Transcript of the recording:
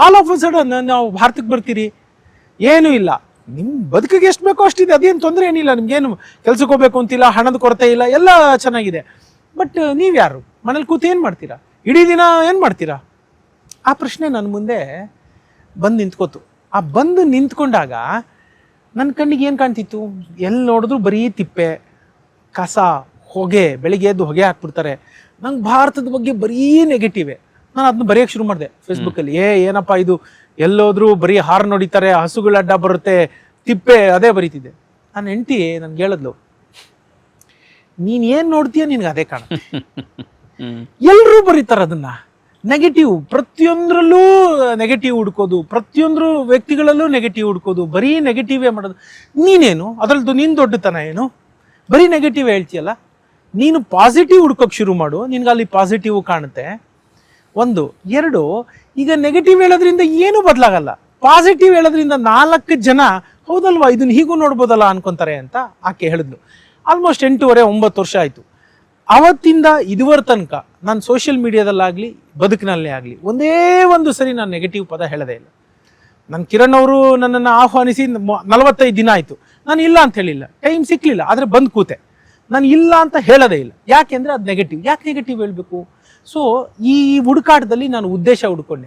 All of a sudden ನಾವು ಭಾರತಕ್ಕೆ ಬರ್ತೀರಿ, ಏನೂ ಇಲ್ಲ, ನಿಮ್ಮ ಬದುಕಿಗೆ ಎಷ್ಟು ಬೇಕೋ ಅಷ್ಟಿದೆ, ಅದೇನು ತೊಂದರೆ ಏನಿಲ್ಲ, ನಿಮ್ಗೇನು ಕೆಲ್ಸಕ್ಕೆ ಹೋಗ್ಬೇಕು ಅಂತಿಲ್ಲ, ಹಣದ ಕೊರತೆ ಇಲ್ಲ, ಎಲ್ಲ ಚೆನ್ನಾಗಿದೆ. ಬಟ್ ನೀವು ಯಾರು, ಮನೇಲಿ ಕೂತು ಏನು ಮಾಡ್ತೀರಾ, ಇಡೀ ದಿನ ಏನು ಮಾಡ್ತೀರಾ? ಆ ಪ್ರಶ್ನೆ ನನ್ನ ಮುಂದೆ ಬಂದು ನಿಂತ್ಕೋತು. ಆ ಬಂದು ನಿಂತ್ಕೊಂಡಾಗ ನನ್ನ ಕಣ್ಣಿಗೆ ಏನು ಕಾಣ್ತಿತ್ತು? ಎಲ್ಲಿ ನೋಡಿದ್ರು ಬರೀ ತಿಪ್ಪೆ, ಕಸ, ಹೊಗೆ, ಬೆಳಿಗ್ಗೆ ಎದ್ದು ಹೊಗೆ ಹಾಕ್ಬಿಡ್ತಾರೆ. ನಂಗೆ ಭಾರತದ ಬಗ್ಗೆ ಬರೀ ನೆಗೆಟಿವೇ. ನಾನು ಅದನ್ನ ಬರೆಯೋಕ್ಕೆ ಶುರು ಮಾಡಿದೆ ಫೇಸ್ಬುಕ್ಕಲ್ಲಿ. ಏನಪ್ಪ ಇದು, ಎಲ್ಲೋದ್ರೂ ಬರೀ ಹಾರ್ನ್ ಹೊಡಿತಾರೆ, ಹಸುಗಳ ಅಡ್ಡ ಬರುತ್ತೆ, ತಿಪ್ಪೆ, ಅದೇ ಬರೀತಿದ್ದೆ. ನನ್ನ ಹೆಂಡತಿ ನನ್ಗೆ ಹೇಳಿದ್ಲು, ನೀನು ಏನು ನೋಡ್ತೀಯ ನಿನ್ಗೆ ಅದೇ ಕಾಣುತ್ತೆ. ಎಲ್ಲರೂ ಬರೀತಾರೆ ಅದನ್ನ, ನೆಗೆಟಿವ್, ಪ್ರತಿಯೊಂದರಲ್ಲೂ ನೆಗೆಟಿವ್ ಹುಡ್ಕೋದು, ಪ್ರತಿಯೊಂದು ವ್ಯಕ್ತಿಗಳಲ್ಲೂ ನೆಗೆಟಿವ್ ಹುಡ್ಕೋದು, ಬರೀ ನೆಗೆಟಿವೇ ಮಾಡೋದು. ನೀನೇನು ಅದರದ್ದು, ನೀನು ದೊಡ್ಡತನ ಏನು, ಬರೀ ನೆಗೆಟಿವ್ ಹೇಳ್ತೀಯಲ್ಲ. ನೀನು ಪಾಸಿಟಿವ್ ಹುಡ್ಕೋಕೆ ಶುರು ಮಾಡು, ನಿನ್ಗೆ ಅಲ್ಲಿ ಪಾಸಿಟಿವ್ ಕಾಣುತ್ತೆ. 1, 2, ಈಗ ನೆಗೆಟಿವ್ ಹೇಳೋದ್ರಿಂದ ಏನೂ ಬದಲಾಗಲ್ಲ, ಪಾಸಿಟಿವ್ ಹೇಳೋದ್ರಿಂದ 4 ಜನ ಹೌದಲ್ವಾ ಇದನ್ನ ಹೀಗೂ ನೋಡ್ಬೋದಲ್ಲ ಅನ್ಕೊಂತಾರೆ ಅಂತ ಆಕೆ ಹೇಳಿದ್ಲು. ಆಲ್ಮೋಸ್ಟ್ 8-9 ವರ್ಷ ಆಯಿತು. ಅವತ್ತಿಂದ ಇದುವರೆ ತನಕ ನಾನು ಸೋಷಿಯಲ್ ಮೀಡಿಯಾದಲ್ಲಾಗಲಿ ಬದುಕಿನಲ್ಲೇ ಆಗಲಿ ಒಂದೇ ಒಂದು ಸರಿ ನಾನು ನೆಗೆಟಿವ್ ಪದ ಹೇಳೋದೇ ಇಲ್ಲ. ನನ್ನ ಕಿರಣ್ ಅವರು ನನ್ನನ್ನು ಆಹ್ವಾನಿಸಿ 45 ದಿನ ಆಯಿತು, ನಾನು ಇಲ್ಲ ಅಂತ ಹೇಳಿಲ್ಲ, ಟೈಮ್ ಸಿಕ್ಕಲಿಲ್ಲ, ಆದರೆ ಬಂದು ಕೂತೆ. ನಾನು ಇಲ್ಲ ಅಂತ ಹೇಳೋದೇ ಇಲ್ಲ. ಯಾಕೆಂದರೆ ಅದು ನೆಗೆಟಿವ್. ಯಾಕೆ ನೆಗೆಟಿವ್ ಹೇಳಬೇಕು? ಸೊ ಈ ಹುಡುಕಾಟದಲ್ಲಿ ನಾನು ಉದ್ದೇಶ ಹುಡ್ಕೊಂಡೆ.